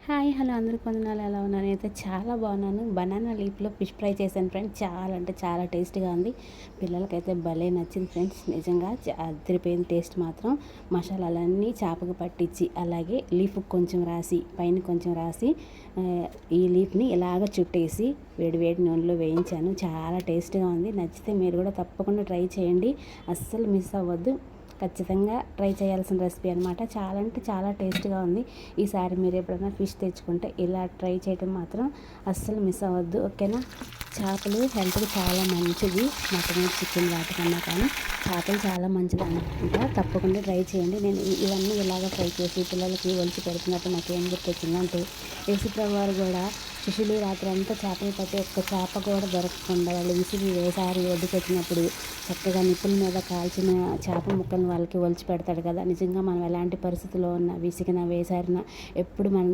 Hi hello అందరికి వందనాలు. ఎలా ఉన్నారు? నేనైతే చాలా బాగున్నాను. బనానా లీఫ్లో ఫిష్ ఫ్రై చేశాను ఫ్రెండ్స్. చాలా అంటే చాలా టేస్ట్గా ఉంది. పిల్లలకైతే భలే నచ్చింది ఫ్రెండ్స్. నిజంగా అదిరిపోయిన టేస్ట్ మాత్రం. మసాలాలన్నీ చేపకు పట్టించి అలాగే లీఫ్ కొంచెం రాసి పైన కొంచెం రాసి ఈ లీఫ్ని ఇలాగ చుట్టేసి వేడి వేడి నూనెలో వేయించాను. చాలా టేస్ట్గా ఉంది. నచ్చితే మీరు కూడా తప్పకుండా ట్రై చేయండి. అస్సలు మిస్ అవ్వద్దు. ఖచ్చితంగా ట్రై చేయాల్సిన రెసిపీ అనమాట. చాలా అంటే చాలా టేస్ట్గా ఉంది. ఈసారి మీరు ఎప్పుడైనా ఫిష్ తెచ్చుకుంటే ఇలా ట్రై చేయడం మాత్రం అస్సలు మిస్ అవ్వద్దు. ఓకేనా? చేపలు హెల్త్కి చాలా మంచిది. మటన్ చికెన్ వాటికన్నా కానీ చేపలు చాలా మంచిది అనుకుంటా. తప్పకుండా ట్రై చేయండి. నేను ఇవన్నీ ఇలాగ ఫ్రై చేసి పిల్లలకి ఒలిచి పెడుతున్నట్టు నాకేం గుర్తొచ్చిందంటే యేసుప్రభు వారు కూడా శిష్యులు రాత్రి అంతా చేపలు పట్టి ఒక్క చేప కూడా దొరకకుండా వాళ్ళు విసిరి వేసారి ఒడ్డుకు వచ్చినప్పుడు చక్కగా నిప్పుల మీద కాల్చిన చేప ముక్కలను వాళ్ళకి ఒలిచి పెడతాడు కదా. నిజంగా మనం ఎలాంటి పరిస్థితుల్లో ఉన్నా విసిగిన వేసారిన ఎప్పుడు మనం